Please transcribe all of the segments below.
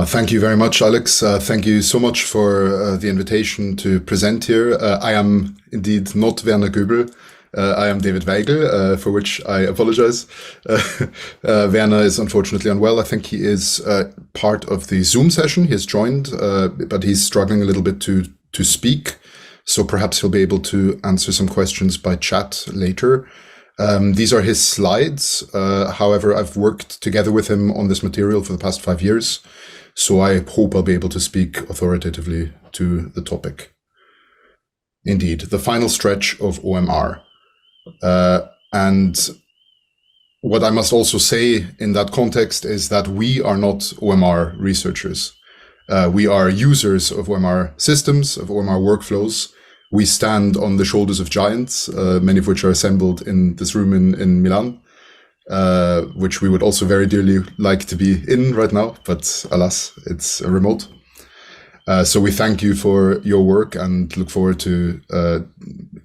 Thank you very much, Alex. Thank you so much for the invitation to present here. I am indeed not Werner Göbel. I am David Weigl, for which I apologize. Werner is unfortunately unwell. I think he is part of the Zoom session. He has joined, but he's struggling a little bit to speak. So perhaps he'll be able to answer some questions by chat later. These are his slides. However, I've worked together with him on this material for the past 5 years. So I hope I'll be able to speak authoritatively to the topic. Indeed, the final stretch of OMR. And what I must also say in that context is that we are not OMR researchers. We are users of OMR systems, of OMR workflows. We stand on the shoulders of giants, many of which are assembled in this room in Milan. Which we would also very dearly like to be in right now, but alas, it's remote. So we thank you for your work and look forward to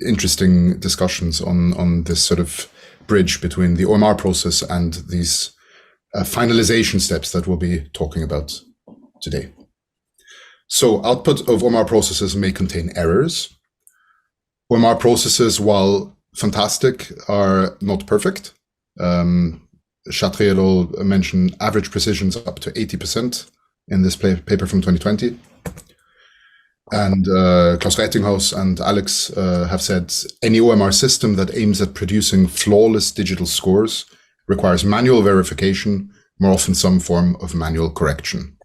interesting discussions on this sort of bridge between the OMR process and these finalization steps that we'll be talking about today. So output of OMR processes may contain errors. OMR processes, while fantastic, are not perfect. Chatrier mentioned average precisions up to 80% in this paper from 2020. And Klaus Reitinghaus and Alex have said any OMR system that aims at producing flawless digital scores requires manual verification, more often some form of manual correction.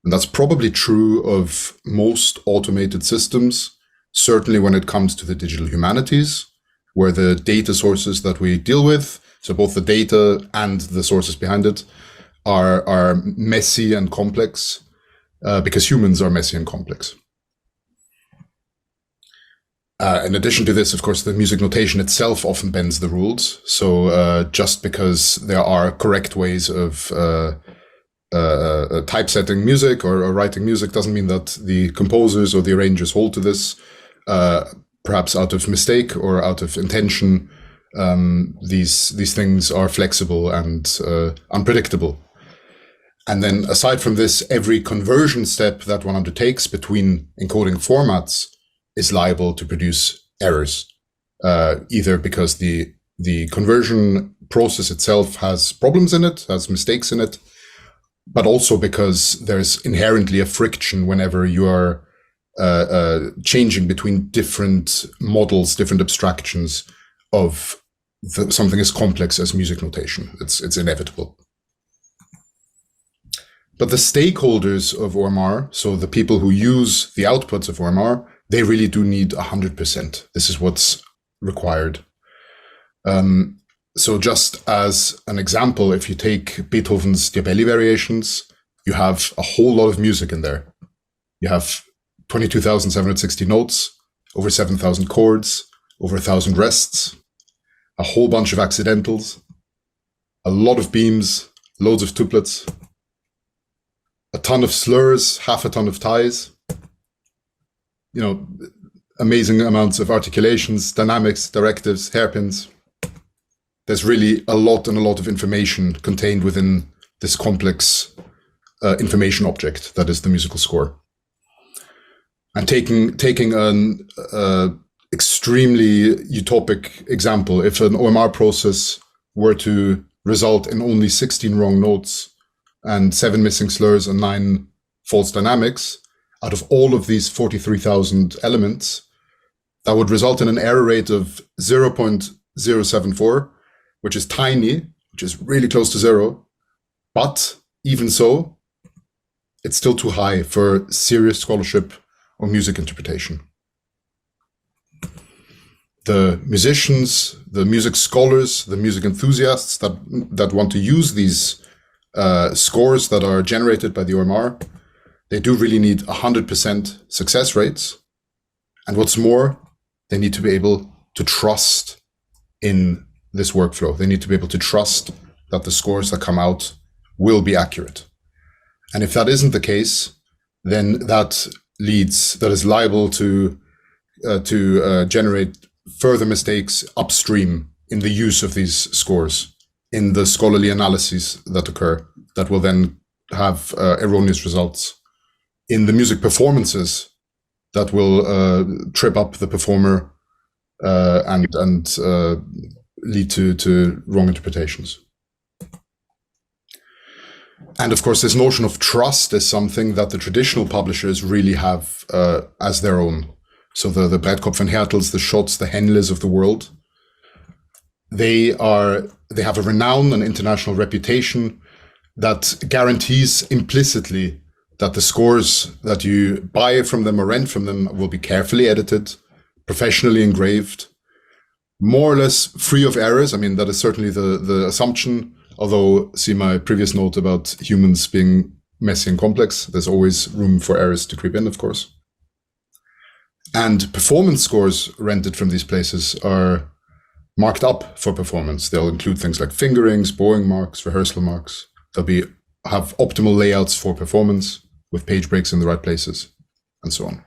And that's probably true of most automated systems, certainly when it comes to the digital humanities, where the data sources that we deal with, so both the data and the sources behind it, are messy and complex, because humans are messy and complex. In addition to this, of course, the music notation itself often bends the rules. So just because there are correct ways of typesetting music or writing music doesn't mean that the composers or the arrangers hold to this, perhaps out of mistake or out of intention. These things are flexible and unpredictable. And then aside from this, every conversion step that one undertakes between encoding formats is liable to produce errors, either because the conversion process itself has problems in it, has mistakes in it, but also because there's inherently a friction whenever you are changing between different models, different abstractions of something as complex as music notation. It's inevitable. But the stakeholders of OMR, so the people who use the outputs of OMR, they really do need 100%. This is what's required. So just as an example, if you take Beethoven's Diabelli variations, you have a whole lot of music in there. You have 22,760 notes, over 7,000 chords, over 1,000 rests, a whole bunch of accidentals, a lot of beams, loads of tuplets, a ton of slurs, half a ton of ties, amazing amounts of articulations, dynamics, directives, hairpins. There's really a lot of information contained within this complex information object that is the musical score. And taking an extremely utopic example, if an OMR process were to result in only 16 wrong notes and 7 missing slurs and 9 false dynamics, out of all of these 43,000 elements, that would result in an error rate of 0.074, which is tiny, which is really close to 0. But even so, it's still too high for serious scholarship or music interpretation. The musicians, the music scholars, the music enthusiasts that want to use these scores that are generated by the OMR, they do really need 100% success rates. And what's more, they need to be able to trust in this workflow. They need to be able to trust that the scores that come out will be accurate. And if that isn't the case, then that is liable to generate further mistakes upstream in the use of these scores, in the scholarly analyses that occur, that will then have erroneous results in the music performances that will trip up the performer and lead to wrong interpretations. And of course, this notion of trust is something that the traditional publishers really have as their own. So the Breitkopf and Hertels, the Schotts, the Henles of the world, they have a renown and international reputation that guarantees implicitly that the scores that you buy from them or rent from them will be carefully edited, professionally engraved, more or less free of errors. I mean, that is certainly the assumption, although see my previous note about humans being messy and complex. There's always room for errors to creep in, of course. And performance scores rented from these places are marked up for performance. They'll include things like fingerings, bowing marks, rehearsal marks. They'll have optimal layouts for performance with page breaks in the right places, and so on.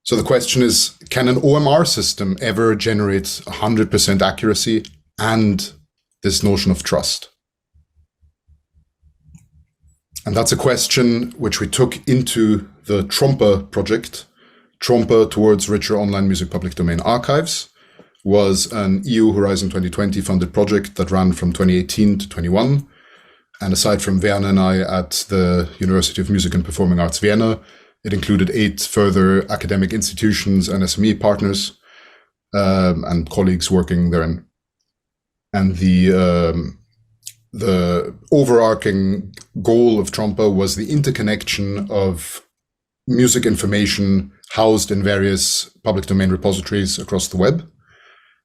So the question is, can an OMR system ever generate 100% accuracy and this notion of trust? And that's a question which we took into the Trompa project. Trompa Towards Richer Online Music Public Domain Archives was an EU Horizon 2020 funded project that ran from 2018 to 21. And aside from Werner and I at the University of Music and Performing Arts Vienna, it included 8 further academic institutions and SME partners and colleagues working therein. And the overarching goal of Trompa was the interconnection of music information housed in various public domain repositories across the web.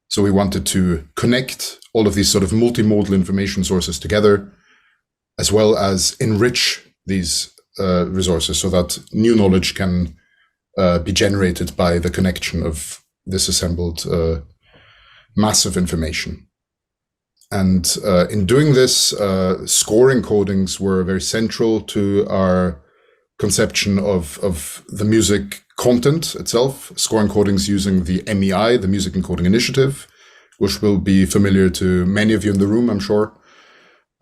So we wanted to connect all of these sort of multimodal information sources together, as well as enrich these resources so that new knowledge can be generated by the connection of this assembled massive information. And in doing this, score encodings were very central to our conception of the music content itself. Score encodings using the MEI, the Music Encoding Initiative, which will be familiar to many of you in the room, I'm sure.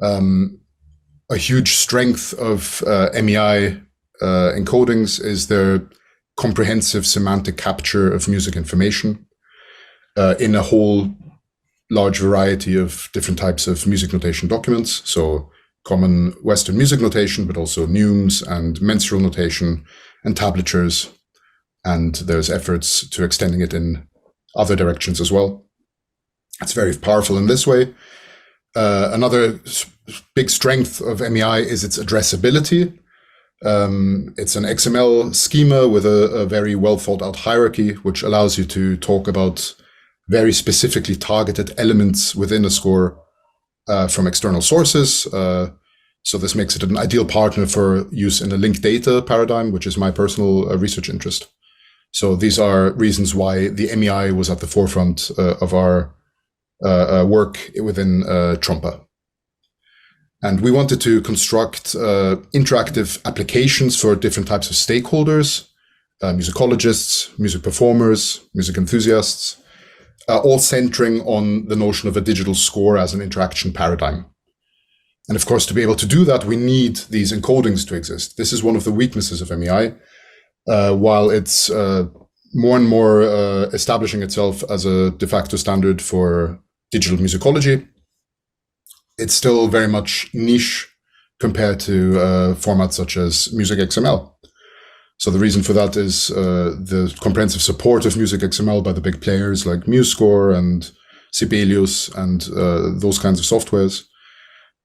A huge strength of MEI encodings is their comprehensive semantic capture of music information in a whole large variety of different types of music notation documents. So common Western music notation, but also neumes and mensural notation and tablatures. And there's efforts to extending it in other directions as well. It's very powerful in this way. Another big strength of MEI is its addressability. It's an XML schema with a very well thought out hierarchy, which allows you to talk about very specifically targeted elements within a score from external sources. So this makes it an ideal partner for use in a linked data paradigm, which is my personal research interest. So these are reasons why the MEI was at the forefront of our work within Trompa. And we wanted to construct interactive applications for different types of stakeholders, musicologists, music performers, music enthusiasts, all centering on the notion of a digital score as an interaction paradigm. And of course, to be able to do that, we need these encodings to exist. This is one of the weaknesses of MEI. While it's more and more establishing itself as a de facto standard for digital musicology, it's still very much niche compared to formats such as Music XML. So the reason for that is the comprehensive support of Music XML by the big players like MuseScore and Sibelius and those kinds of softwares.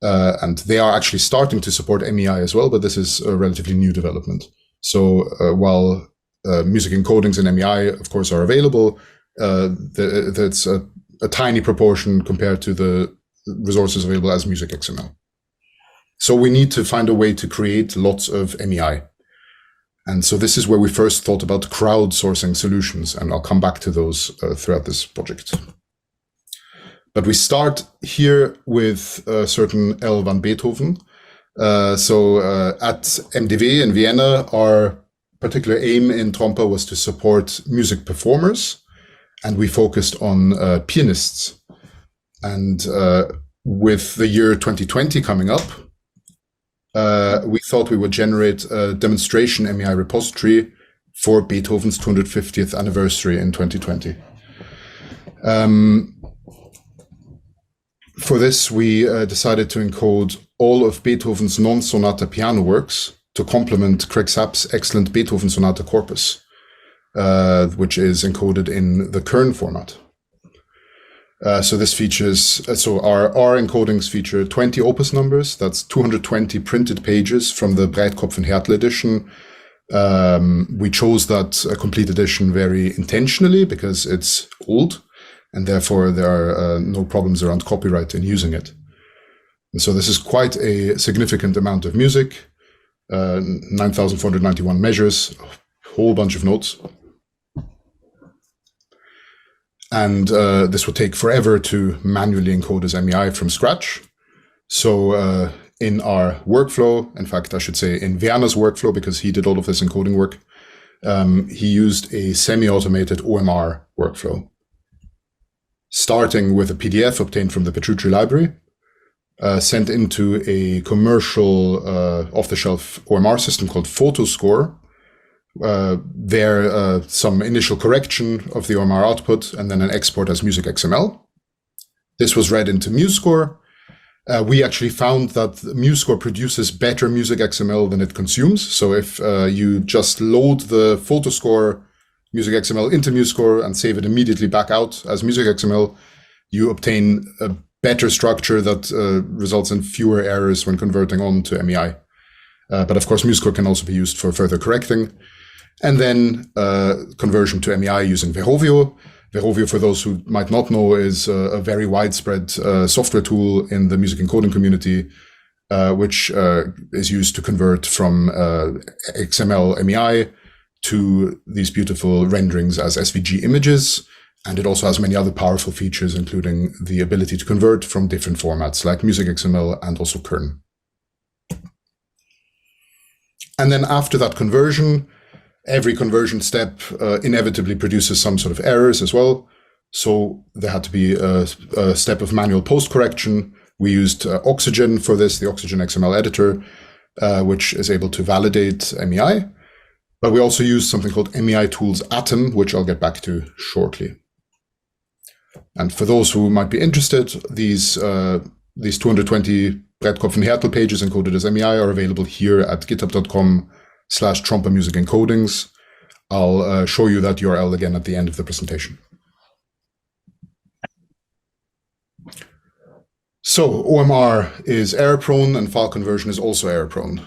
And they are actually starting to support MEI as well, but this is a relatively new development. So while music encodings in MEI, of course, are available, that's a tiny proportion compared to the resources available as Music XML. So we need to find a way to create lots of MEI. And so this is where we first thought about crowdsourcing solutions, and I'll come back to those throughout this project. But we start here with a certain L. van Beethoven. So at MDW in Vienna, our particular aim in Trompa was to support music performers, and we focused on pianists. And with the year 2020 coming up, we thought we would generate a demonstration MEI repository for Beethoven's 250th anniversary in 2020. For this, we decided to encode all of Beethoven's non-sonata piano works to complement Craig Sapp's excellent Beethoven sonata corpus, which is encoded in the Kern format. So this features, our encodings feature 20 opus numbers. That's 220 printed pages from the Breitkopf and Härtel edition. We chose that complete edition very intentionally because it's old, and therefore there are no problems around copyright in using it. And so this is quite a significant amount of music, 9,491 measures, a whole bunch of notes. And this would take forever to manually encode as MEI from scratch. So in our workflow, in fact, I should say in Werner's workflow, because he did all of this encoding work, he used a semi-automated OMR workflow, starting with a PDF obtained from the Petrucci library, sent into a commercial off-the-shelf OMR system called PhotoScore. Some initial correction of the OMR output, and then an export as music XML. This was read into MuseScore. We actually found that MuseScore produces better music XML than it consumes. So if you just load the PhotoScore music XML into MuseScore and save it immediately back out as music XML, you obtain a better structure that results in fewer errors when converting on to MEI. But of course, MuseScore can also be used for further correcting. And then conversion to MEI using Verovio. Verovio, for those who might not know, is a very widespread software tool in the music encoding community, which is used to convert from XML MEI to these beautiful renderings as SVG images. And it also has many other powerful features, including the ability to convert from different formats like music XML and also Kern. And then after that conversion, every conversion step inevitably produces some sort of errors as well. So there had to be a step of manual post-correction. We used Oxygen for this, the Oxygen XML editor, which is able to validate MEI. But we also used something called MEI Tools Atom, which I'll get back to shortly. And for those who might be interested, these 220 Breitkopf and Härtel pages encoded as MEI are available here at github.com/Tromper Music Encodings. I'll show you that URL again at the end of the presentation. So OMR is error-prone and file conversion is also error-prone.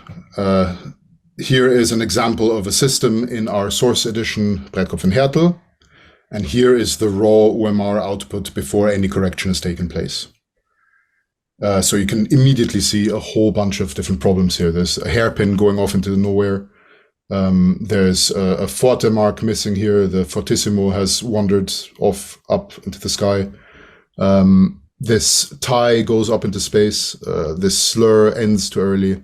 Here is an example of a system in our source edition Breitkopf and Härtel. And here is the raw OMR output before any correction has taken place. So you can immediately see a whole bunch of different problems here. There's a hairpin going off into nowhere. There's a forte mark missing here. The fortissimo has wandered off up into the sky. This tie goes up into space. This slur ends too early,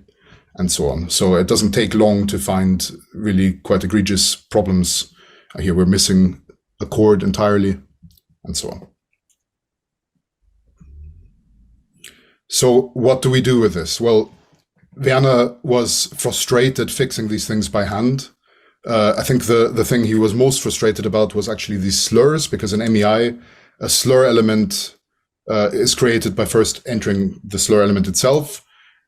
and so on. So it doesn't take long to find really quite egregious problems. Here we're missing a chord entirely, and so on. So what do we do with this? Well, Werner was frustrated fixing these things by hand. I think the thing he was most frustrated about was actually these slurs, because in MEI, a slur element is created by first entering the slur element itself,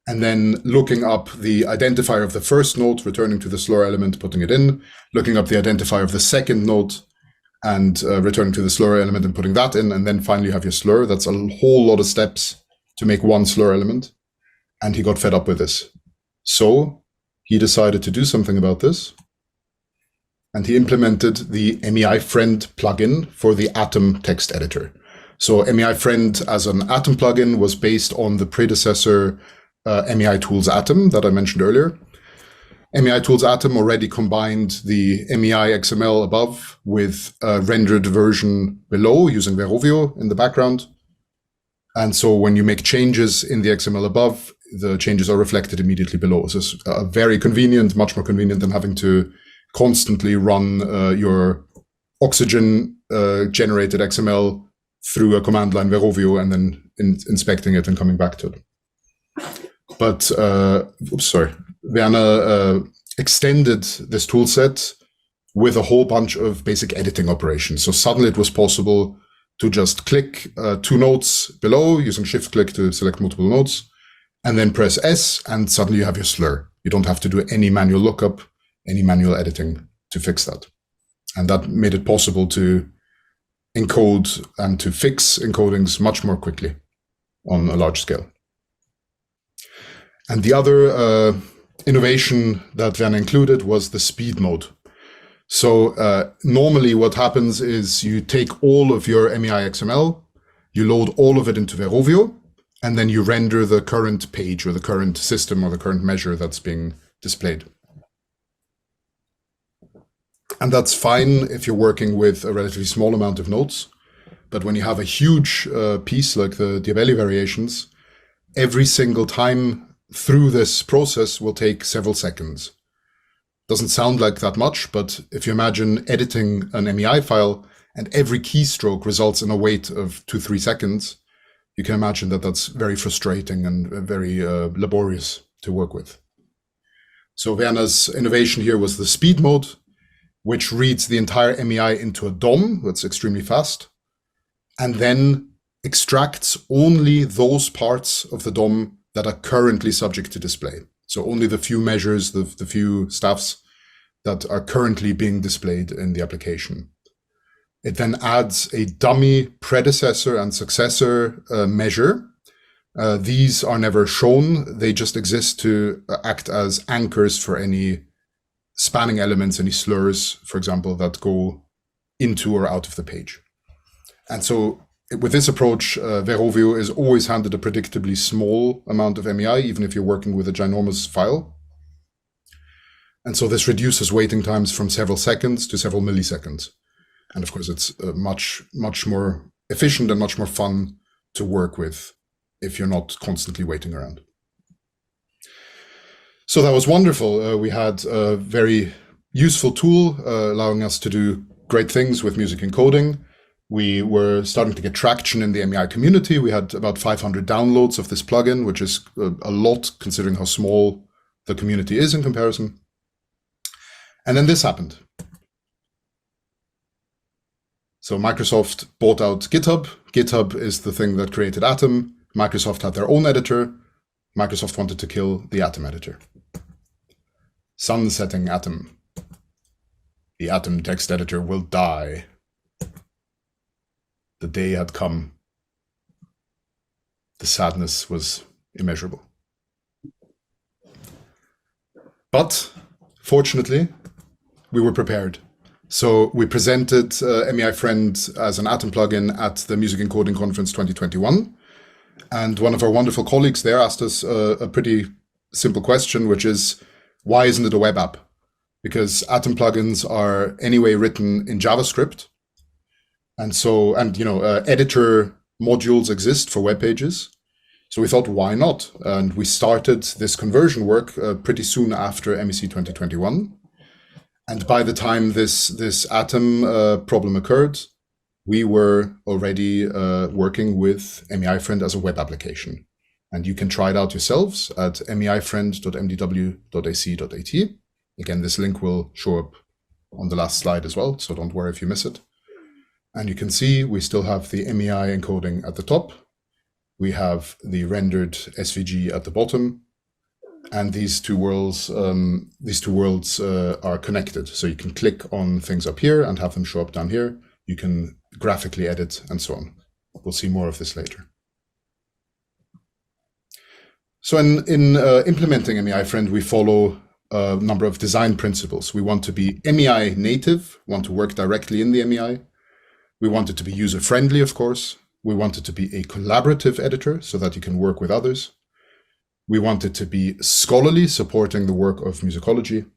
and then looking up the identifier of the first note, returning to the slur element, putting it in, looking up the identifier of the second note, and returning to the slur element and putting that in, and then finally you have your slur. That's a whole lot of steps to make one slur element, and he got fed up with this. So he decided to do something about this, and he implemented the mei-friend plugin for the Atom text editor. So mei-friend as an Atom plugin was based on the predecessor MEI Tools Atom that I mentioned earlier. MEI Tools Atom already combined the MEI XML above with a rendered version below using Verovio in the background. And so when you make changes in the XML above, the changes are reflected immediately below. So it's very convenient, much more convenient than having to constantly run your Oxygen generated XML through a command line Verovio and then inspecting it and coming back to it. But, Werner extended this tool set with a whole bunch of basic editing operations. So suddenly it was possible to just click 2 notes below using shift click to select multiple notes, and then press S, and suddenly you have your slur. You don't have to do any manual lookup, any manual editing to fix that. And that made it possible to encode and to fix encodings much more quickly on a large scale. And the other innovation that Werner included was the speed mode. So normally what happens is you take all of your MEI XML, you load all of it into Verovio, and then you render the current page or the current system or the current measure that's being displayed. And that's fine if you're working with a relatively small amount of nodes. But when you have a huge piece like the Diabelli variations, every single time through this process will take several seconds. Doesn't sound like that much, but if you imagine editing an MEI file and every keystroke results in a wait of 2-3 seconds, you can imagine that that's very frustrating and very laborious to work with. So Werner's innovation here was the speed mode, which reads the entire MEI into a DOM that's extremely fast, and then extracts only those parts of the DOM that are currently subject to display. So only the few measures, the few staffs that are currently being displayed in the application. It then adds a dummy predecessor and successor measure. These are never shown. They just exist to act as anchors for any spanning elements, any slurs, for example, that go into or out of the page. And so with this approach, Verovio is always handed a predictably small amount of MEI, even if you're working with a ginormous file. And so this reduces waiting times from several seconds to several milliseconds. And of course, it's much more efficient and much more fun to work with if you're not constantly waiting around. So that was wonderful. We had a very useful tool allowing us to do great things with music encoding. We were starting to get traction in the MEI community. We had about 500 downloads of this plugin, which is a lot considering how small the community is in comparison. And then this happened. So Microsoft bought out GitHub. GitHub is the thing that created Atom. Microsoft had their own editor. Microsoft wanted to kill the Atom editor. Sunsetting Atom. The Atom text editor will die. The day had come. The sadness was immeasurable. But fortunately, we were prepared. So we presented mei-friend as an Atom plugin at the Music Encoding Conference 2021. And one of our wonderful colleagues there asked us a pretty simple question, which is, why isn't it a web app? Because Atom plugins are anyway written in JavaScript. And so, editor modules exist for web pages. So we thought, why not? And we started this conversion work pretty soon after MEC 2021. And by the time this Atom problem occurred, we were already working with mei-friend as a web application. And you can try it out yourselves at mei-friend.mdw.ac.at. Again, this link will show up on the last slide as well, so don't worry if you miss it. And you can see we still have the MEI encoding at the top. We have the rendered SVG at the bottom. And these two worlds are connected. So you can click on things up here and have them show up down here. You can graphically edit and so on. We'll see more of this later. So in implementing mei-friend, we follow a number of design principles. We want to be MEI native, want to work directly in the MEI. We want it to be user-friendly, of course. We want it to be a collaborative editor so that you can work with others. We want it to be scholarly, supporting the work of musicology.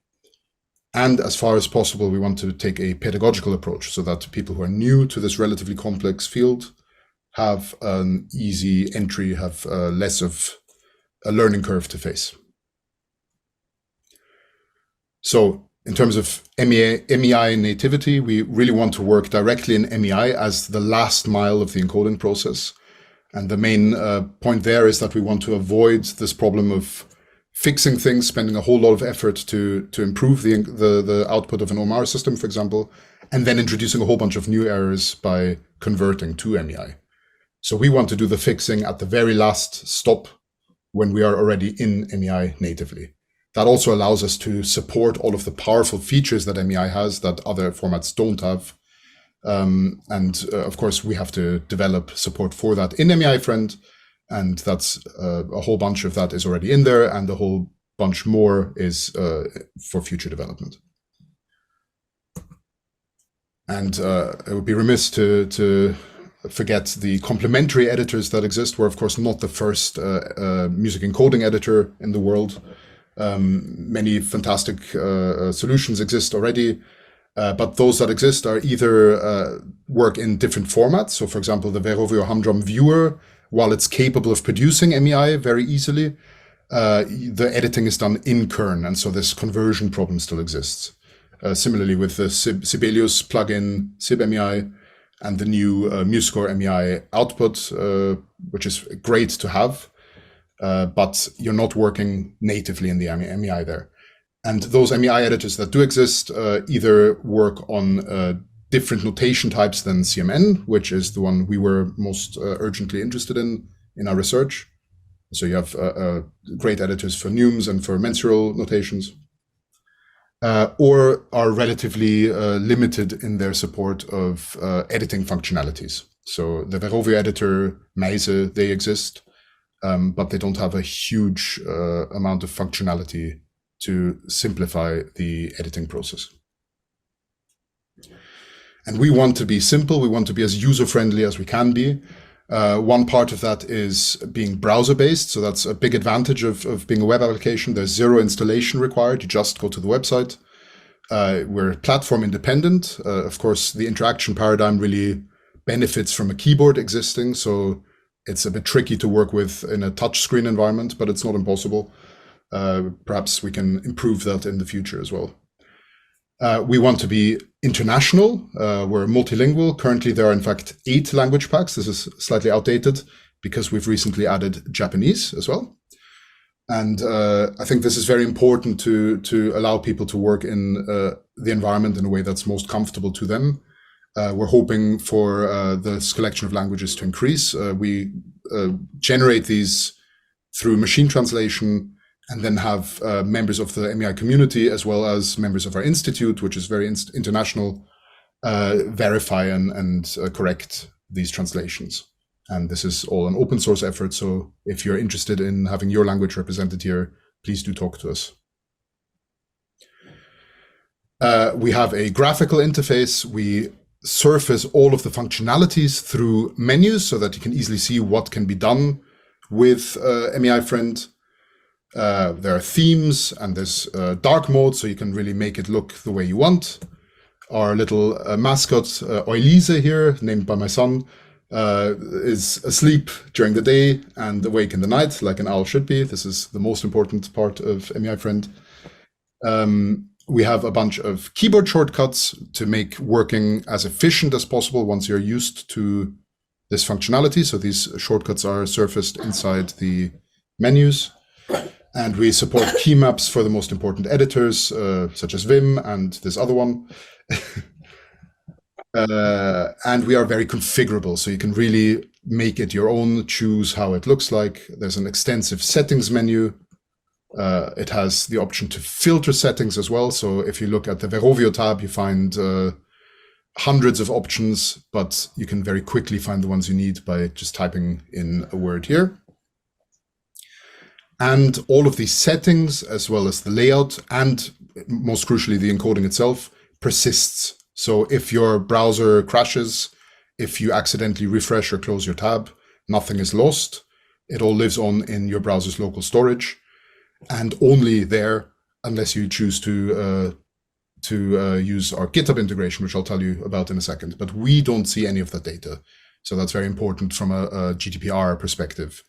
And as far as possible, we want to take a pedagogical approach so that people who are new to this relatively complex field have an easy entry, have less of a learning curve to face. So in terms of MEI nativity, we really want to work directly in MEI as the last mile of the encoding process. And the main point there is that we want to avoid this problem of fixing things, spending a whole lot of effort to improve the output of an OMR system, for example, and then introducing a whole bunch of new errors by converting to MEI. So we want to do the fixing at the very last stop when we are already in MEI natively. That also allows us to support all of the powerful features that MEI has that other formats don't have. Of course, we have to develop support for that in mei-friend, and that's a whole bunch of that is already in there, and a whole bunch more is for future development. And it would be remiss to forget the complementary editors that exist. We're, of course, not the first music encoding editor in the world. Many fantastic solutions exist already, but those that exist are either work in different formats. So, for example, the Verovio Humdrum viewer, while it's capable of producing MEI very easily, the editing is done in kern, and so this conversion problem still exists. Similarly, with the Sibelius plugin SibMEI and the new MuseScore MEI output, which is great to have. But you're not working natively in the MEI there. And those MEI editors that do exist either work on different notation types than CMN, which is the one we were most urgently interested in our research. So you have great editors for neumes and for mensural notations, or are relatively limited in their support of editing functionalities. So the Verovio editor, Meise, they exist. But they don't have a huge amount of functionality to simplify the editing process. And we want to be simple. We want to be as user-friendly as we can be. One part of that is being browser-based. So that's a big advantage of being a web application. There's zero installation required. You just go to the website. We're platform independent. Of course, the interaction paradigm really benefits from a keyboard existing. So it's a bit tricky to work with in a touchscreen environment, but it's not impossible. Perhaps we can improve that in the future as well. We want to be international. We're multilingual. Currently, there are, in fact, 8 language packs. This is slightly outdated because we've recently added Japanese as well. And I think this is very important to allow people to work in the environment in a way that's most comfortable to them. We're hoping for this collection of languages to increase. We generate these through machine translation, and then have members of the MEI community, as well as members of our institute, which is very international, verify and correct these translations. And this is all an open source effort. So if you're interested in having your language represented here, please do talk to us. We have a graphical interface. We surface all of the functionalities through menus so that you can easily see what can be done with mei-friend. There are themes, and there's dark mode, so you can really make it look the way you want. Our little mascot, Oilise here, named by my son, is asleep during the day and awake in the night, like an owl should be. This is the most important part of mei-friend. We have a bunch of keyboard shortcuts to make working as efficient as possible once you're used to this functionality. So these shortcuts are surfaced inside the menus. And we support key maps for the most important editors, such as Vim and this other one. And we are very configurable, so you can really make it your own, choose how it looks like. There's an extensive settings menu. It has the option to filter settings as well. So if you look at the Verovio tab, you find hundreds of options, but you can very quickly find the ones you need by just typing in a word here. And all of these settings, as well as the layout, and most crucially, the encoding itself, persists. So if your browser crashes, if you accidentally refresh or close your tab, nothing is lost. It all lives on in your browser's local storage, and only there, unless you choose to use our GitHub integration, which I'll tell you about in a second. But we don't see any of that data. So that's very important from a GDPR perspective.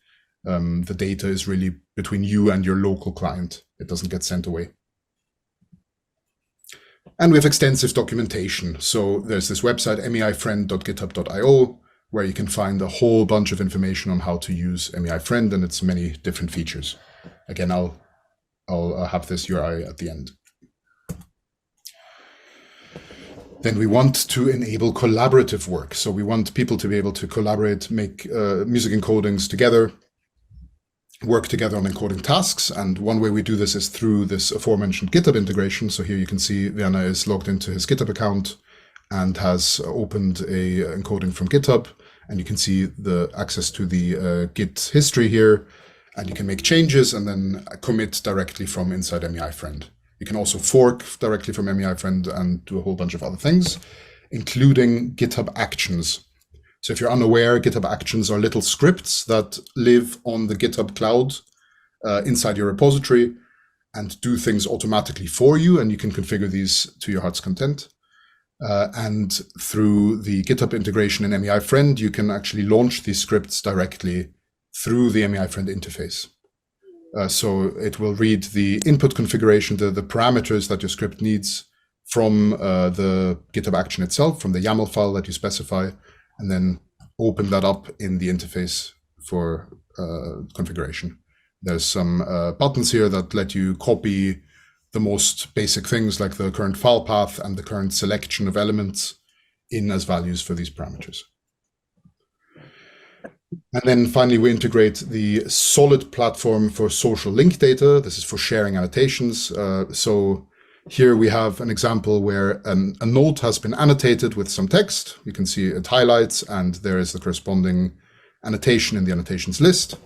The data is really between you and your local client. It doesn't get sent away. And we have extensive documentation. So there's this website, mei-friend.github.io, where you can find a whole bunch of information on how to use mei-friend and its many different features. Again, I'll have this URI at the end. Then we want to enable collaborative work. So we want people to be able to collaborate, make music encodings together, work together on encoding tasks. And one way we do this is through this aforementioned GitHub integration. So here you can see Werner is logged into his GitHub account and has opened a encoding from GitHub. And you can see the access to the Git history here. And you can make changes and then commit directly from inside mei-friend. You can also fork directly from mei-friend and do a whole bunch of other things, including GitHub Actions. So if you're unaware, GitHub Actions are little scripts that live on the GitHub cloud inside your repository and do things automatically for you, and you can configure these to your heart's content. And through the GitHub integration in mei-friend, you can actually launch these scripts directly through the mei-friend interface. So it will read the input configuration, the parameters that your script needs from the GitHub action itself, from the YAML file that you specify, and then open that up in the interface for configuration. There's some buttons here that let you copy the most basic things like the current file path and the current selection of elements in as values for these parameters. And then finally, we integrate the solid platform for social link data. This is for sharing annotations. So here we have an example where a note has been annotated with some text. You can see it highlights, and there is the corresponding annotation in the annotations list.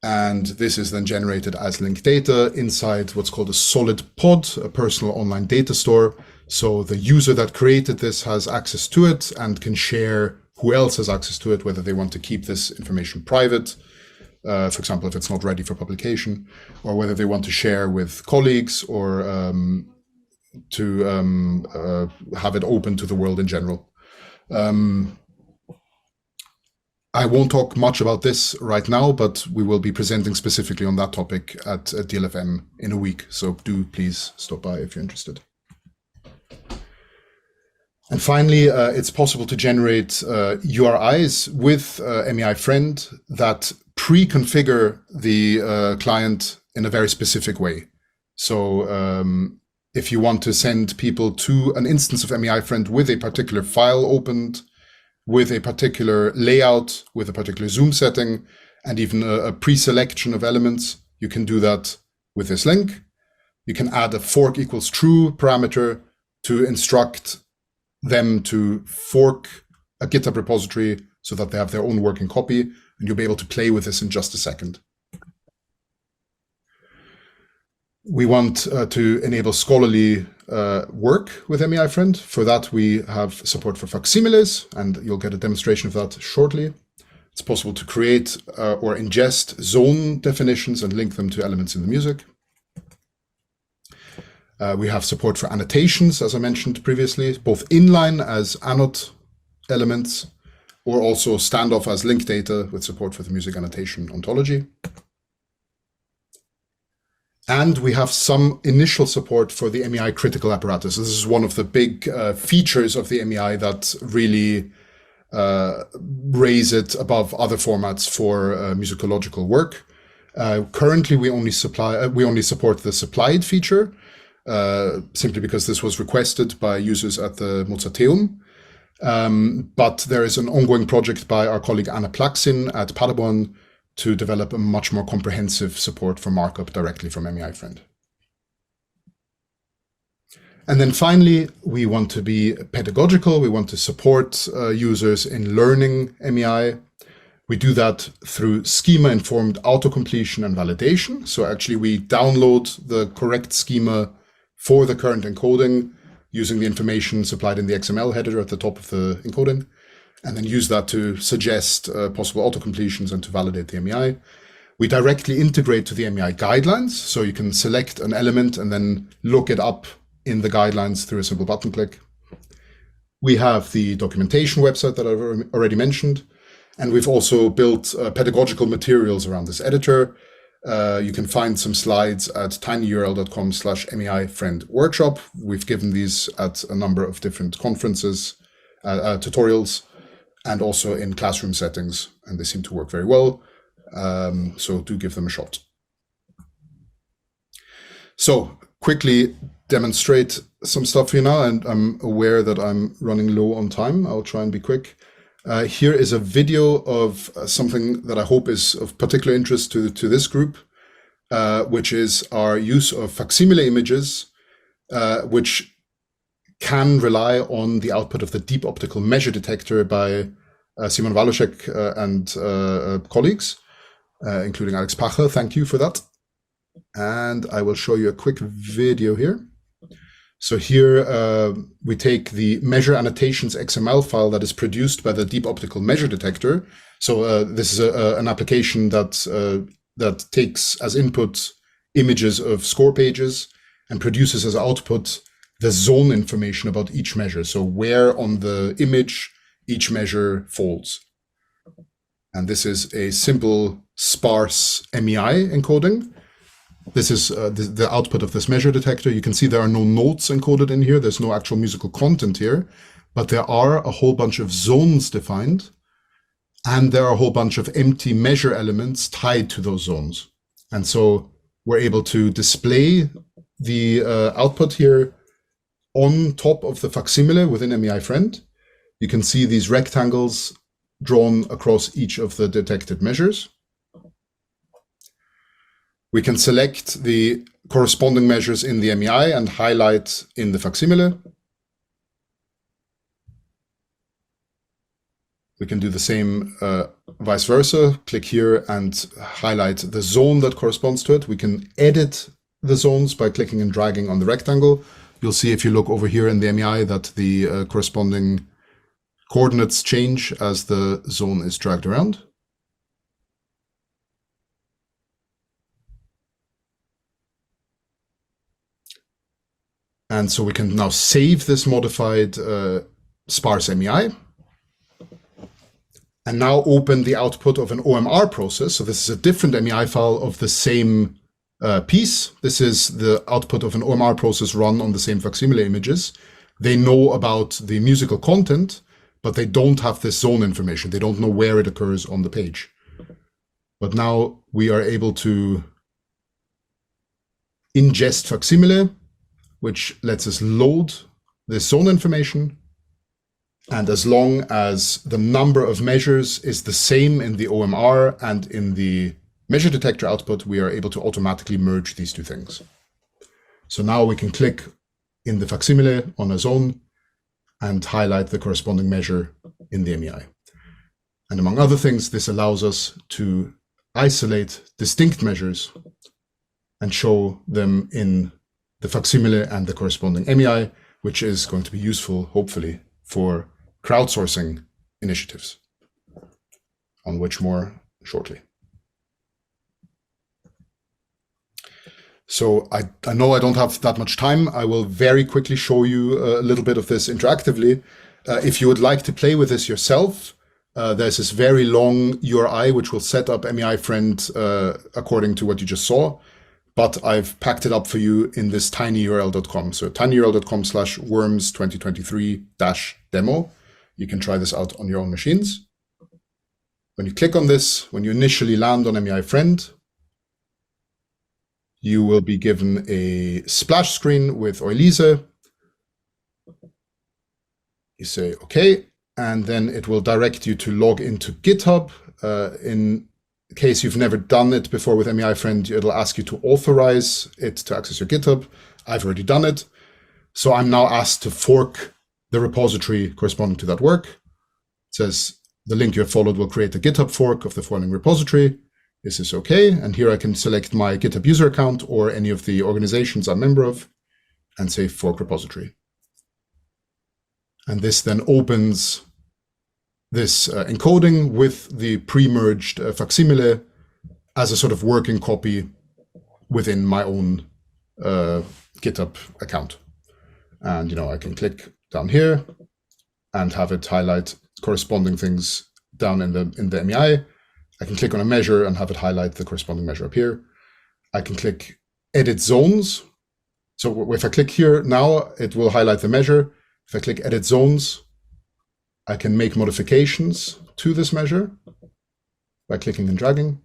And this is then generated as link data inside what's called a solid pod, a personal online data store. So the user that created this has access to it and can share who else has access to it, whether they want to keep this information private, for example, if it's not ready for publication, or whether they want to share with colleagues or to have it open to the world in general. I won't talk much about this right now, but we will be presenting specifically on that topic at DLFM in a week. So do please stop by if you're interested. And finally, it's possible to generate URIs with mei-friend that pre-configure the client in a very specific way. So if you want to send people to an instance of mei-friend with a particular file opened, with a particular layout, with a particular zoom setting, and even a pre-selection of elements, you can do that with this link. You can add a fork equals true parameter to instruct them to fork a GitHub repository so that they have their own working copy, and you'll be able to play with this in just a second. We want to enable scholarly work with mei-friend. For that, we have support for facsimiles, and you'll get a demonstration of that shortly. It's possible to create or ingest zone definitions and link them to elements in the music. We have support for annotations, as I mentioned previously, both inline as annotate elements, or also standoff as link data with support for the music annotation ontology. And we have some initial support for the MEI critical apparatus. This is one of the big features of the MEI that really raise it above other formats for musicological work. Currently, we only support the supplied feature, simply because this was requested by users at the Mozarteum. But there is an ongoing project by our colleague Anna Plaxin at Paderborn to develop a much more comprehensive support for markup directly from mei-friend. And then finally, we want to be pedagogical. We want to support users in learning MEI. We do that through schema-informed auto-completion and validation. So actually, we download the correct schema for the current encoding using the information supplied in the XML header at the top of the encoding, and then use that to suggest possible auto-completions and to validate the MEI. We directly integrate to the MEI guidelines, so you can select an element and then look it up in the guidelines through a simple button click. We have the documentation website that I've already mentioned, and we've also built pedagogical materials around this editor. You can find some slides at tinyurl.com/mei-friend workshop. We've given these at a number of different conferences, tutorials. and also in classroom settings, and they seem to work very well. So do give them a shot. So quickly demonstrate some stuff here now, and I'm aware that I'm running low on time. I'll try and be quick. Here is a video of something that I hope is of particular interest to this group, which is our use of facsimile images, which can rely on the output of the deep optical measure detector by Simon Waluszek and colleagues, including Alex Pacher. Thank you for that. And I will show you a quick video here. So here we take the measure annotations XML file that is produced by the deep optical measure detector. So this is an application that takes as input images of score pages and produces as output the zone information about each measure. So where on the image each measure falls. And this is a simple sparse MEI encoding. This is the output of this measure detector. You can see there are no notes encoded in here. There's no actual musical content here, but there are a whole bunch of zones defined, and there are a whole bunch of empty measure elements tied to those zones. And so we're able to display the output here on top of the facsimile within mei-friend. You can see these rectangles drawn across each of the detected measures. We can select the corresponding measures in the MEI and highlight in the facsimile. We can do the same vice versa. Click here and highlight the zone that corresponds to it. We can edit the zones by clicking and dragging on the rectangle. You'll see if you look over here in the MEI that the corresponding coordinates change as the zone is dragged around. And so we can now save this modified sparse MEI and now open the output of an OMR process. So this is a different MEI file of the same piece. This is the output of an OMR process run on the same facsimile images. They know about the musical content, but they don't have this zone information. They don't know where it occurs on the page. But now we are able to ingest facsimile, which lets us load this zone information. And as long as the number of measures is the same in the OMR and in the measure detector output, we are able to automatically merge these two things. So now we can click in the facsimile on a zone and highlight the corresponding measure in the MEI. And among other things, this allows us to isolate distinct measures and show them in the facsimile and the corresponding MEI, which is going to be useful, hopefully, for crowdsourcing initiatives, on which more shortly. So I know I don't have that much time. I will very quickly show you a little bit of this interactively. If you would like to play with this yourself, there's this very long URI which will set up mei-friend according to what you just saw. But I've packed it up for you in this tinyurl.com. So tinyurl.com/worms 2023-demo. You can try this out on your own machines. When you click on this, when you initially land on mei-friend, you will be given a splash screen with Oilise. You say, OK, and then it will direct you to log into GitHub. In case you've never done it before with mei-friend, it'll ask you to authorize it to access your GitHub. I've already done it. So I'm now asked to fork the repository corresponding to that work. It says the link you have followed will create a GitHub fork of the following repository. This is OK. And here I can select my GitHub user account or any of the organizations I'm a member of and say fork repository. And this then opens this encoding with the pre-merged facsimile as a sort of working copy within my own GitHub account. And I can click down here and have it highlight corresponding things down in the MEI. I can click on a measure and have it highlight the corresponding measure up here. I can click edit zones. So if I click here now, it will highlight the measure. If I click edit zones, I can make modifications to this measure by clicking and dragging.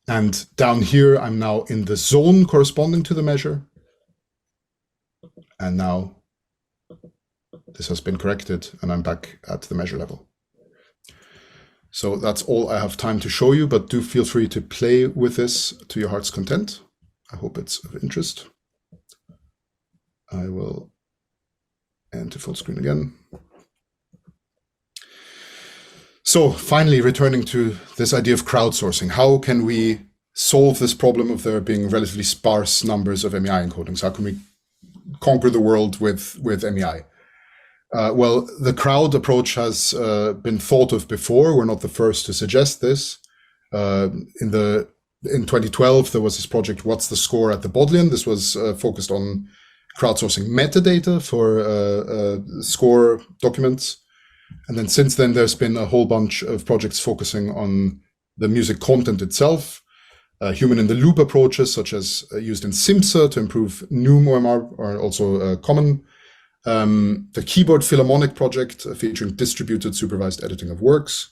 And down here, I'm now in the zone corresponding to the measure. And now this has been corrected and I'm back at the measure level. So that's all I have time to show you, but do feel free to play with this to your heart's content. I hope it's of interest. I will enter full screen again. So finally, returning to this idea of crowdsourcing, how can we solve this problem of there being relatively sparse numbers of MEI encodings? How can we conquer the world with MEI? Well, the crowd approach has been thought of before. We're not the first to suggest this. In 2012, there was this project, What's the Score at the Bodleian? This was focused on crowdsourcing metadata for score documents. And then since then, there's been a whole bunch of projects focusing on the music content itself. Human-in-the-loop approaches, such as used in SIMSA to improve new OMR, are also common. The Keyboard Philharmonic project featuring distributed supervised editing of works.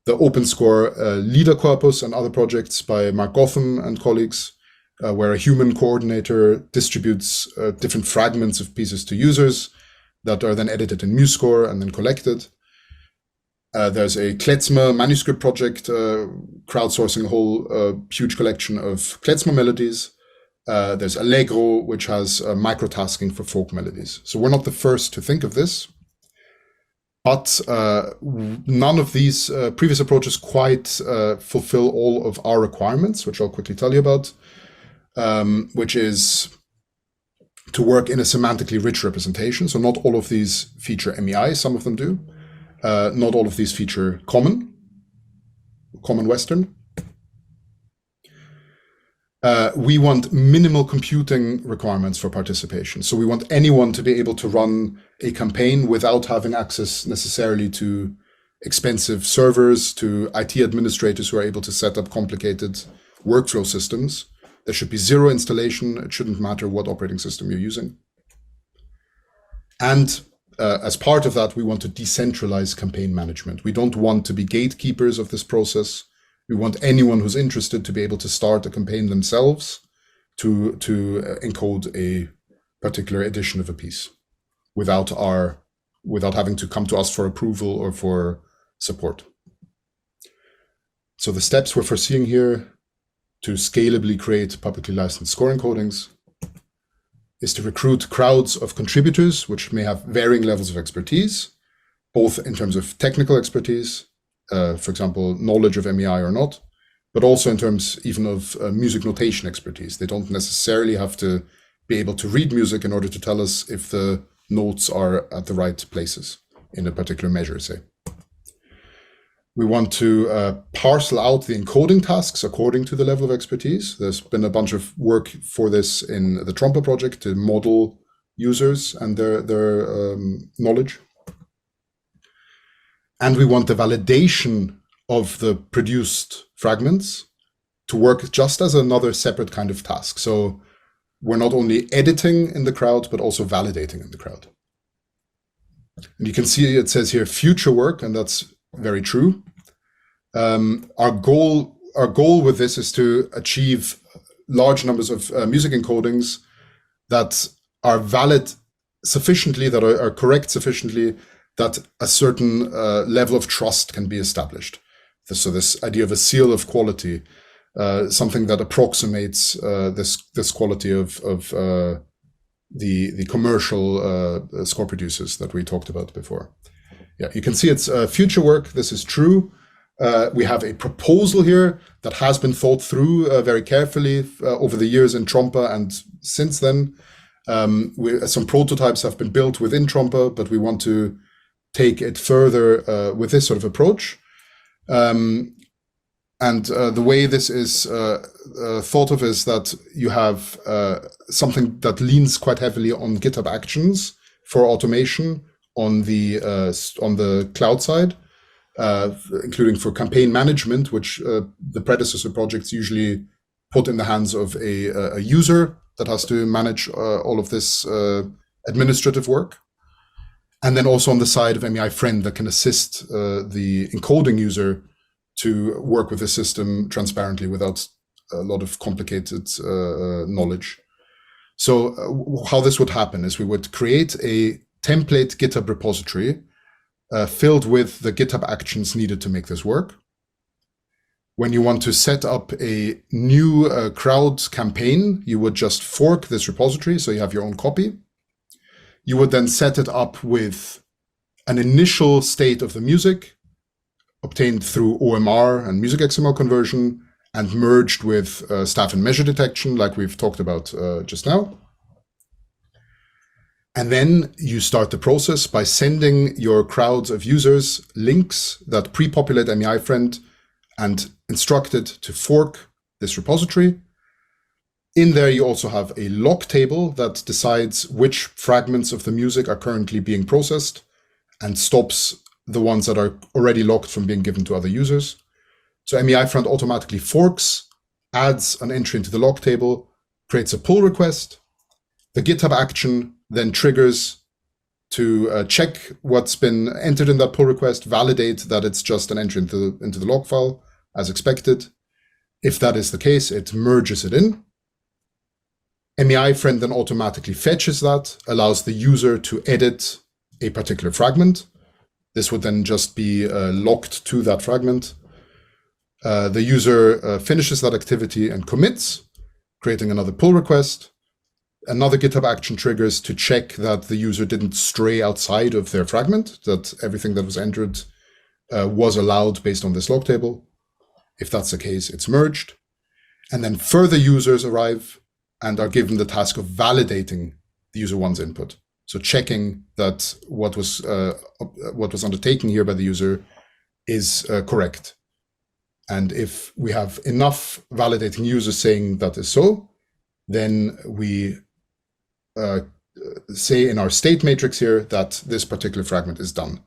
The OpenScore leader corpus and other projects by Mark Gotham and colleagues, where a human coordinator distributes different fragments of pieces to users that are then edited in MuseScore and then collected. There's a klezmer manuscript project crowdsourcing a whole huge collection of klezmer melodies. There's Allegro, which has microtasking for folk melodies. So we're not the first to think of this, but none of these previous approaches quite fulfill all of our requirements, which I'll quickly tell you about, which is to work in a semantically rich representation. So not all of these feature MEI, some of them do. Not all of these feature common Western. We want minimal computing requirements for participation. So we want anyone to be able to run a campaign without having access necessarily to expensive servers, to IT administrators who are able to set up complicated workflow systems. There should be zero installation. It shouldn't matter what operating system you're using. And as part of that, we want to decentralize campaign management. We don't want to be gatekeepers of this process. We want anyone who's interested to be able to start a campaign themselves to encode a particular edition of a piece without having to come to us for approval or for support. So the steps we're foreseeing here to scalably create publicly licensed score encodings is to recruit crowds of contributors, which may have varying levels of expertise, both in terms of technical expertise, for example, knowledge of MEI or not, but also in terms even of music notation expertise. They don't necessarily have to be able to read music in order to tell us if the notes are at the right places in a particular measure, say. We want to parcel out the encoding tasks according to the level of expertise. There's been a bunch of work for this in the Trompa project to model users and their knowledge. And we want the validation of the produced fragments to work just as another separate kind of task. So we're not only editing in the crowd, but also validating in the crowd. And you can see it says here future work, and that's very true. Our goal with this is to achieve large numbers of music encodings that are valid sufficiently, that are correct sufficiently, that a certain level of trust can be established. So this idea of a seal of quality, something that approximates this quality of the commercial score producers that we talked about before. Yeah, you can see it's future work. This is true. We have a proposal here that has been thought through very carefully over the years in Trompa, and since then, some prototypes have been built within Trompa, but we want to take it further with this sort of approach. And the way this is thought of is that you have something that leans quite heavily on GitHub Actions for automation on the cloud side, including for campaign management, which the predecessor projects usually put in the hands of a user that has to manage all of this administrative work. And then also on the side of mei-friend that can assist the encoding user to work with the system transparently without a lot of complicated knowledge. So how this would happen is we would create a template GitHub repository filled with the GitHub actions needed to make this work. When you want to set up a new crowd campaign, you would just fork this repository so you have your own copy. You would then set it up with an initial state of the music obtained through OMR and music XML conversion and merged with staff and measure detection, like we've talked about just now. And then you start the process by sending your crowds of users links that pre-populate mei-friend and instruct it to fork this repository. In there, you also have a lock table that decides which fragments of the music are currently being processed and stops the ones that are already locked from being given to other users. So mei-friend automatically forks, adds an entry into the lock table, creates a pull request. The GitHub action then triggers to check what's been entered in that pull request, validate that it's just an entry into the log file as expected. If that is the case, it merges it in. mei-friend then automatically fetches that, allows the user to edit a particular fragment. This would then just be locked to that fragment. The user finishes that activity and commits, creating another pull request. Another GitHub action triggers to check that the user didn't stray outside of their fragment, that everything that was entered was allowed based on this log table. If that's the case, it's merged. And then further users arrive and are given the task of validating the user one's input. So checking that what was undertaken here by the user is correct. And if we have enough validating users saying that is so, then we say in our state matrix here that this particular fragment is done.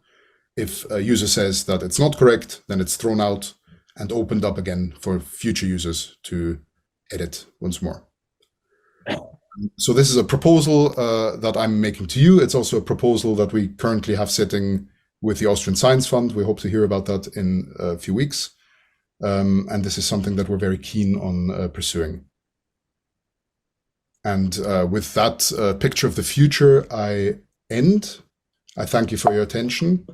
If a user says that it's not correct, then it's thrown out and opened up again for future users to edit once more. So this is a proposal that I'm making to you. It's also a proposal that we currently have sitting with the Austrian Science Fund. We hope to hear about that in a few weeks. And this is something that we're very keen on pursuing. And with that picture of the future, I end. I thank you for your attention.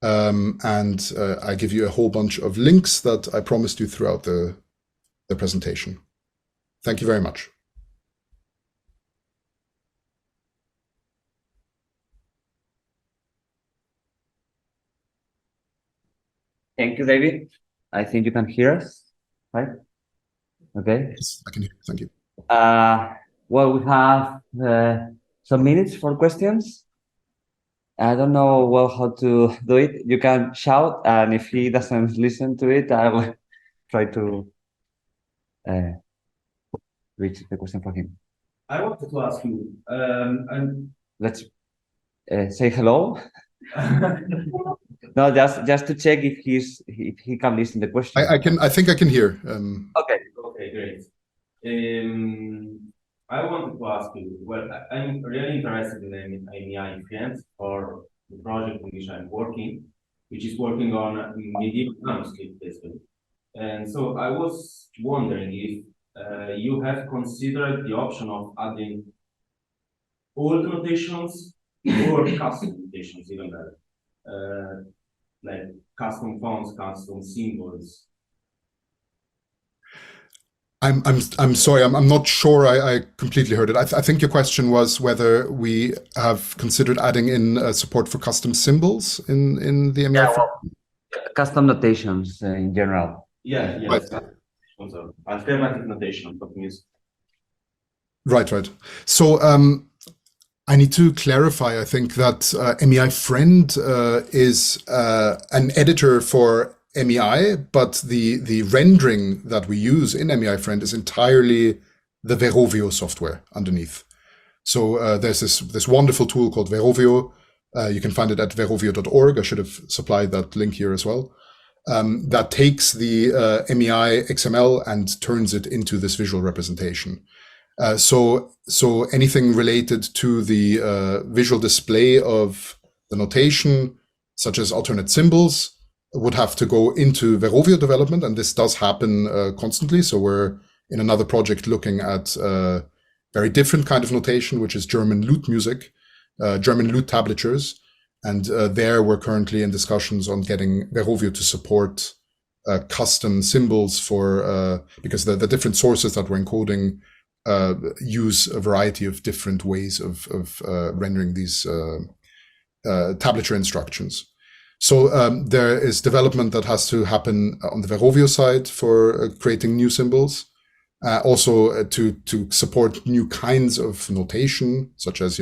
And I give you a whole bunch of links that I promised you throughout the presentation. Thank you very much. Thank you, David. I think you can hear us, right? Okay. Yes, I can hear you. Thank you. Well, we have some minutes for questions. I don't know well how to do it. You can shout, and if he doesn't listen to it, I will try to reach the question for him. I wanted to ask you, Let's say hello. No, just to check if he can listen to the question. I think I can hear. Okay. Okay, great. I wanted to ask you, well, I'm really interested in mei-friend for the project in which I'm working, which is working on medieval manuscript basically. And so I was wondering if you have considered the option of adding old notations or custom notations, even better, like custom fonts, custom symbols. I'm sorry. I'm not sure I completely heard it. I think your question was whether we have considered adding in support for custom symbols in the mei-friend. Yeah, well, custom notations in general. Yeah, Right. Alternative notation of music. Right. So I need to clarify. I think that mei-friend is an editor for MEI, but the rendering that we use in mei-friend is entirely the Verovio software underneath. So there's this wonderful tool called Verovio. You can find it at verovio.org. I should have supplied that link here as well. That takes the MEI XML and turns it into this visual representation. So anything related to the visual display of the notation, such as alternate symbols, would have to go into Verovio development, and this does happen constantly. So we're in another project looking at very different kind of notation, which is German lute music, German lute tablatures. And there we're currently in discussions on getting Verovio to support custom symbols for, because the different sources that we're encoding use a variety of different ways of rendering these tablature instructions. So there is development that has to happen on the Verovio side for creating new symbols. Also to support new kinds of notation, such as,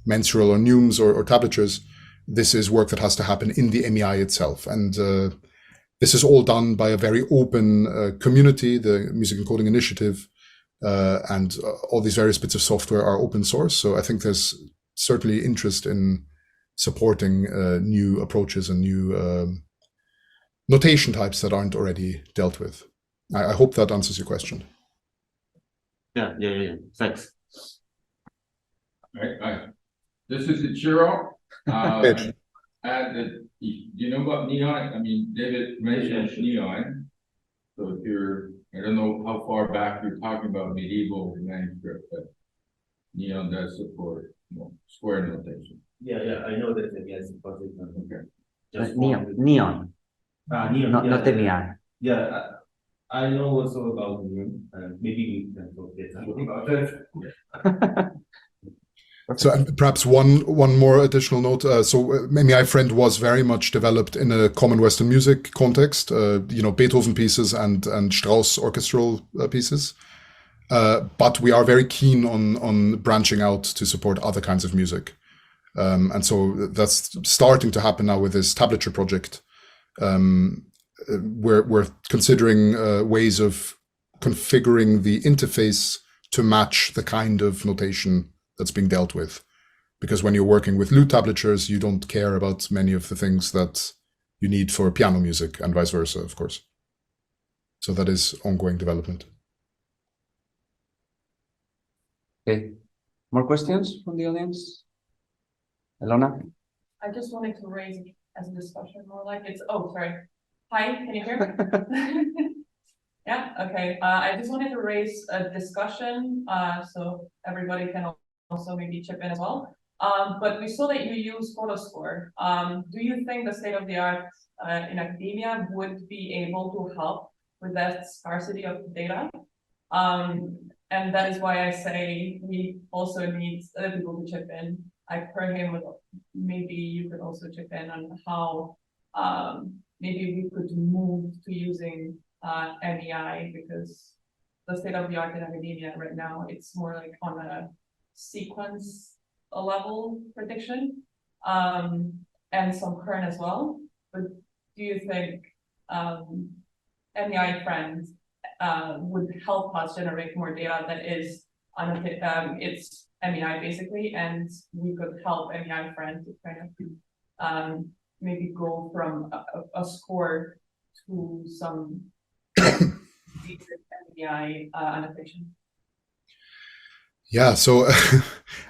mensural or neumes or tablatures. This is work that has to happen in the MEI itself. And this is all done by a very open community, the Music Encoding Initiative, and all these various bits of software are open source. So I think there's certainly interest in supporting new approaches and new notation types that aren't already dealt with. I hope that answers your question. Yeah. Thanks. Right. This is Ichiro. Add that you know about neon. I mean, David mentioned neon. So if I don't know how far back you're talking about medieval manuscript, but neon does support square notation. Yeah, I know that yes, but it's not okay. Just Neon. neon, Not the neon. Yeah, I know also about neon. Maybe we can talk about it. So perhaps one more additional note. So mei-friend was very much developed in a common Western music context. Beethoven pieces and Strauss orchestral pieces. But we are very keen on branching out to support other kinds of music. And so that's starting to happen now with this tablature project. We're considering ways of configuring the interface to match the kind of notation that's being dealt with. Because when you're working with lute tablatures, you don't care about many of the things that you need for piano music and vice versa, of course. So that is ongoing development. Okay. More questions from the audience? Elona? I just wanted to raise it as a discussion more like it's, sorry. Hi, can you hear me? Yeah, okay. I just wanted to raise a discussion so everybody can also maybe chip in as well. But we saw that you use PhotoScore. Do you think the state of the art in academia would be able to help with that scarcity of data? And that is why I say we also need other people to chip in. I've heard him, maybe you could also chip in on how maybe we could move to using MEI, because the state of the art in academia right now, it's more like on a sequence level prediction and some current as well. But do you think mei-friend would help us generate more data that is it's MEI basically, and we could help mei-friend to kind of maybe go from a score to some MEI annotation? Yeah, so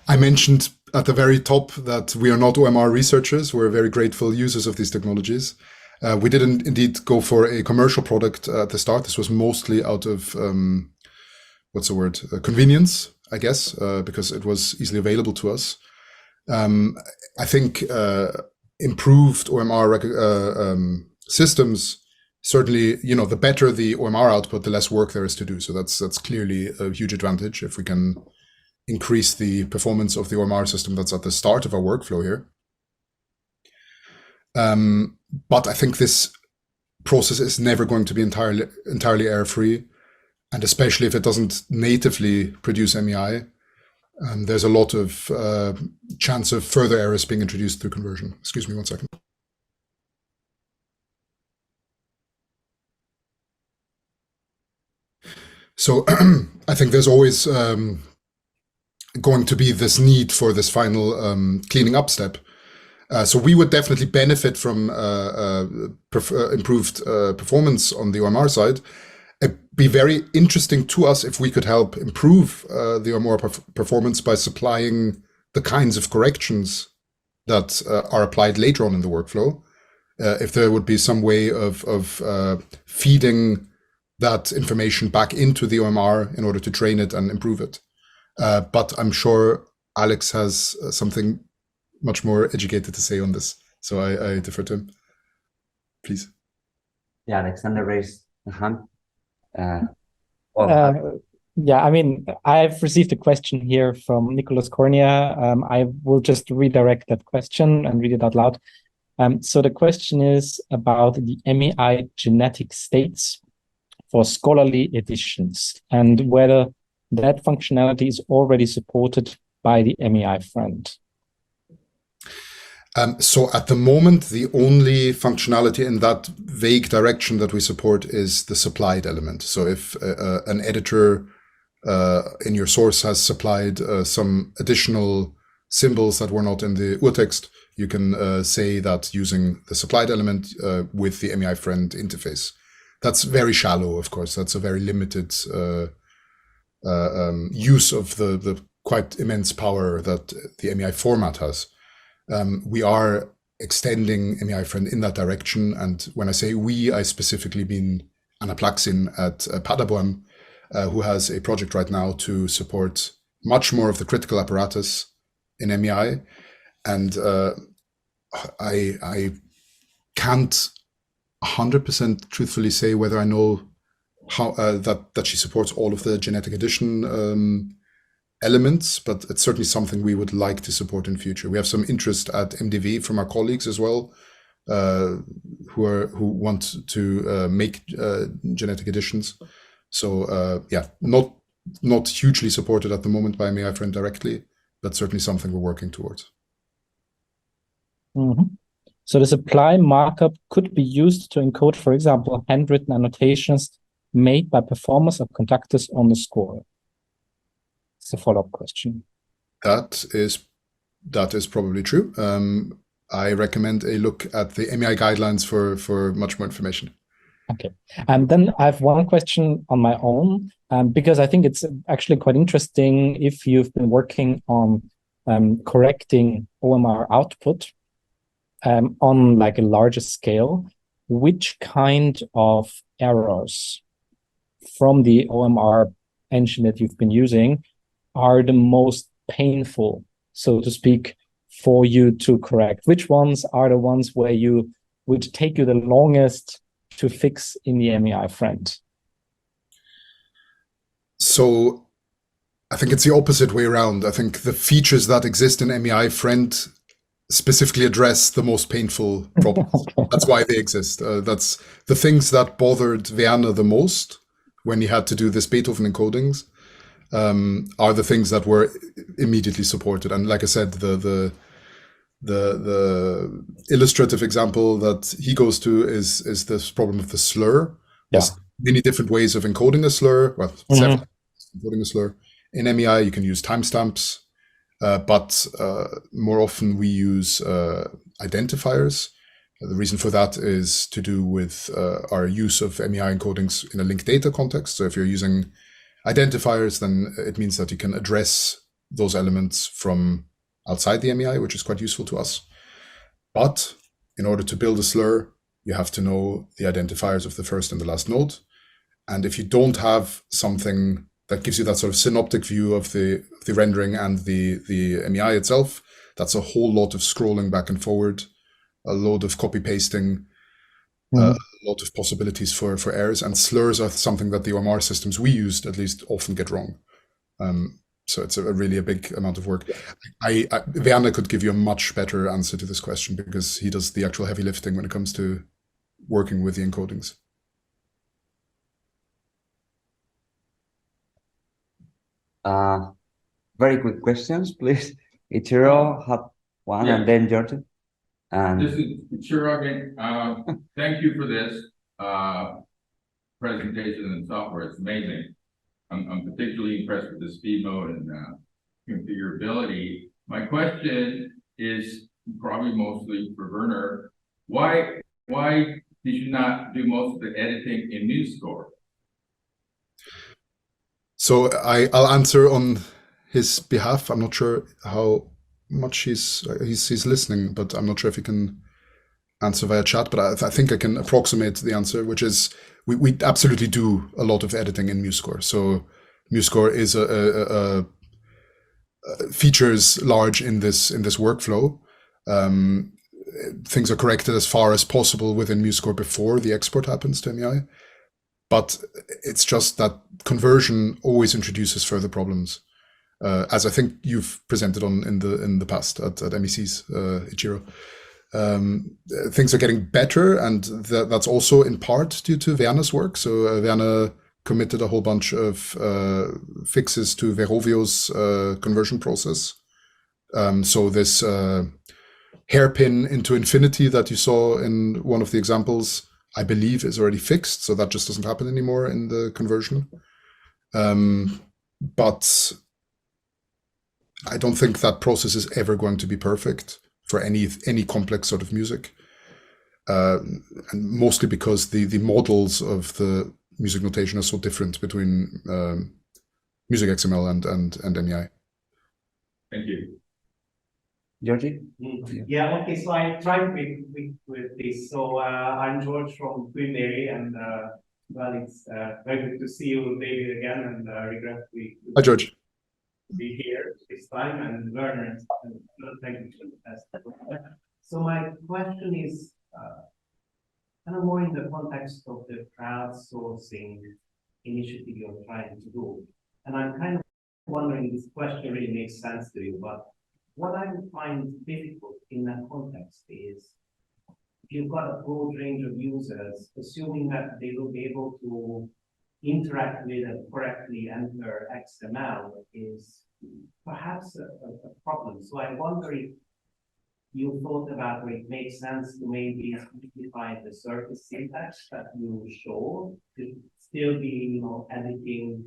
I mentioned at the very top that we are not OMR researchers. We're very grateful users of these technologies. We didn't indeed go for a commercial product at the start. This was mostly out of, convenience, I guess, because it was easily available to us. I think improved OMR systems, certainly, the better the OMR output, the less work there is to do. So that's clearly a huge advantage if we can increase the performance of the OMR system that's at the start of our workflow here. But I think this process is never going to be entirely error-free, and especially if it doesn't natively produce MEI, there's a lot of chance of further errors being introduced through conversion. Excuse me 1 second. So I think there's always going to be this need for this final cleaning up step. So we would definitely benefit from improved performance on the OMR side. be very interesting to us if we could help improve the OMR performance by supplying the kinds of corrections that are applied later on in the workflow. If there would be some way of feeding that information back into the OMR in order to train it and improve it. But I'm sure Alex has something much more educated to say on this. So I defer to him. Please. Yeah, Alexander raised a hand. Yeah, I mean, I've received a question here from Nicholas Cornea. I will just redirect that question and read it out loud. So the question is about the MEI genetic states for scholarly editions and whether that functionality is already supported by the mei-friend. So at the moment, the only functionality in that vague direction that we support is the supplied element. So if an editor in your source has supplied some additional symbols that were not in the urtext, you can say that using the supplied element with the mei-friend interface. That's very shallow, of course. That's a very limited use of the quite immense power that the MEI format has. We are extending mei-friend in that direction. And when I say we, I specifically mean Anna Plaxin at Paderborn, who has a project right now to support much more of the critical apparatus in MEI. And I can't 100% truthfully say whether I know how that she supports all of the genetic addition elements, but it's certainly something we would like to support in future. We have some interest at MDV from our colleagues as well, who want to make genetic additions. So yeah, not hugely supported at the moment by mei-friend directly, but certainly something we're working towards. Mm-hmm. So the supply markup could be used to encode, for example, handwritten annotations made by performers or conductors on the score. It's a follow-up question. That is probably true. I recommend a look at the MEI guidelines for much more information. Okay. And then I have one question on my own, because I think it's actually quite interesting if you've been working on correcting OMR output on like a larger scale, which kind of errors from the OMR engine that you've been using are the most painful, so to speak, for you to correct? Which ones are the ones where you would take you the longest to fix in the mei-friend? So I think it's the opposite way around. I think the features that exist in mei-friend specifically address the most painful problems. Okay. That's why they exist. That's the things that bothered Werner the most when he had to do this Beethoven encodings. Are the things that were immediately supported. And like I said, the illustrative example that he goes to is this problem of the slur. Yeah. There's many different ways of encoding a slur. Well, several encoding a slur. In MEI, you can use timestamps, but more often we use identifiers. The reason for that is to do with our use of MEI encodings in a linked data context. So if you're using identifiers, then it means that you can address those elements from outside the MEI, which is quite useful to us. But in order to build a slur, you have to know the identifiers of the first and the last note. And if you don't have something that gives you that sort of synoptic view of the rendering and the MEI itself, that's a whole lot of scrolling back and forward, a load of copy pasting, a lot of possibilities for errors, and slurs are something that the OMR systems we used at least often get wrong. So it's really a big amount of work. Werner could give you a much better answer to this question because he does the actual heavy lifting when it comes to working with the encodings. Very quick questions, please. Ichiro have one, and then George. This is Ichiro again. Thank you for this presentation and software. It's amazing. I'm particularly impressed with the speed mode and configurability. My question is probably mostly for Werner. Why did you not do most of the editing in MuseScore? So I'll answer on his behalf. I'm not sure how much he's listening, but I'm not sure if he can answer via chat. But I think I can approximate the answer, which is we absolutely do a lot of editing in MuseScore. So MuseScore is a features large in this workflow. Things are corrected as far as possible within MuseScore before the export happens to MEI. But it's just that conversion always introduces further problems, as I think you've presented on in the past at MEC's, Ichiro. Things are getting better, and that's also in part due to Werner's work. So Werner committed a whole bunch of fixes to Verovio's conversion process. So this hairpin into infinity that you saw in one of the examples, I believe, is already fixed. So that just doesn't happen anymore in the conversion. But I don't think that process is ever going to be perfect for any complex sort of music. And mostly because the models of the music notation are so different between music XML and MEI. Thank you. Georgie? Yeah, okay, so I tried with this. So I'm George from Queen Mary, and well, it's very good to see you, David, again, and regret we Hi, George. be here this time, and Werner, and thank you for the test. So my question is kind of more in the context of the crowdsourcing initiative you're trying to do. And I'm kind of wondering, this question really makes sense to you, but what I would find difficult in that context is if you've got a broad range of users, assuming that they will be able to interact with and correctly enter XML is perhaps a problem. So I wonder if you thought about where it makes sense to maybe simplify the surface syntax that you show to still be, editing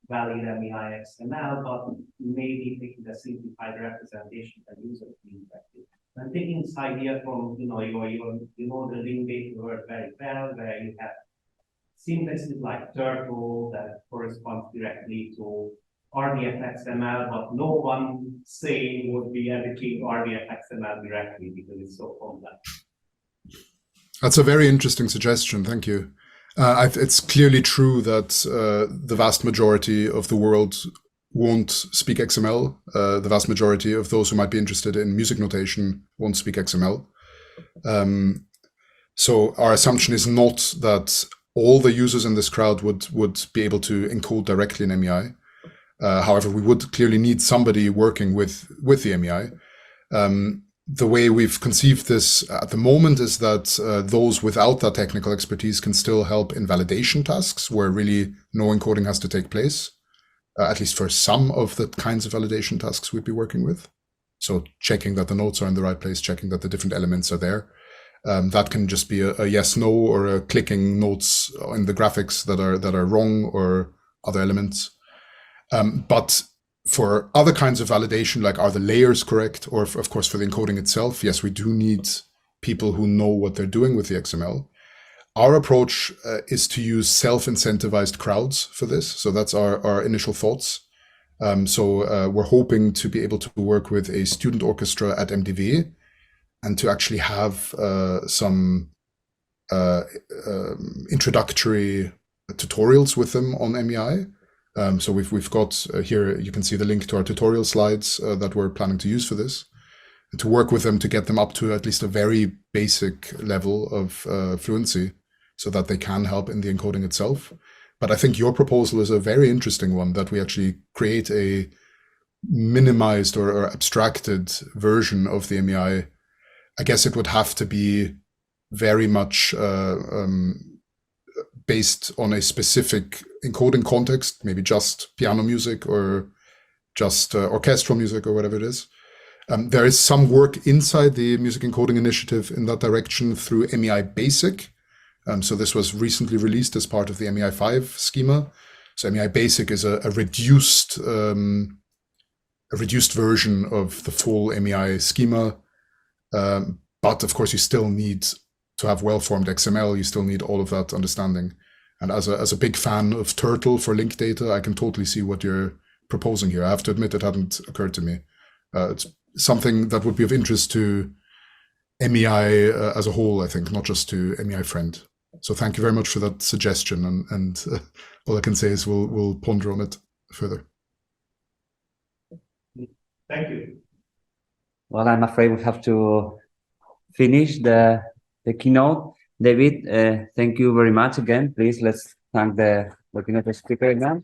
valid MEI XML, but maybe taking a simplified representation that user can interact with. I'm taking this idea from, you know the link-based word very well, where you have syntaxes like turtle that corresponds directly to RDF XML, but no one saying would be editing RDF XML directly because it's so complex. That's a very interesting suggestion. Thank you. It's clearly true that the vast majority of the world won't speak XML. The vast majority of those who might be interested in music notation won't speak XML. So our assumption is not that all the users in this crowd would be able to encode directly in MEI. However, we would clearly need somebody working with the MEI. The way we've conceived this at the moment is that those without that technical expertise can still help in validation tasks where really no encoding has to take place, at least for some of the kinds of validation tasks we'd be working with. So checking that the notes are in the right place, checking that the different elements are there. That can just be a yes, no, or a clicking notes in the graphics that are wrong or other elements. But for other kinds of validation, like are the layers correct, or of course for the encoding itself, yes, we do need people who know what they're doing with the XML. Our approach is to use self-incentivized crowds for this. So that's our initial thoughts. So we're hoping to be able to work with a student orchestra at MDV and to actually have some introductory tutorials with them on MEI. So we've got here, you can see the link to our tutorial slides that we're planning to use for this, and to work with them to get them up to at least a very basic level of fluency so that they can help in the encoding itself. But I think your proposal is a very interesting one, that we actually create a minimized or abstracted version of the MEI. I guess it would have to be very much based on a specific encoding context, maybe just piano music or just orchestral music or whatever it is. There is some work inside the Music Encoding Initiative in that direction through MEI Basic. So this was recently released as part of the MEI 5 schema. So MEI Basic is a reduced version of the full MEI schema. But of course, you still need to have well-formed XML. You still need all of that understanding. And as a big fan of Turtle for link data, I can totally see what you're proposing here. I have to admit it hadn't occurred to me. It's something that would be of interest to MEI as a whole, I think, not just to mei-friend. So thank you very much for that suggestion, and all I can say is we'll ponder on it further. Thank you. Well, I'm afraid we have to finish the keynote. David, thank you very much again. Please, let's thank the keynote speaker again.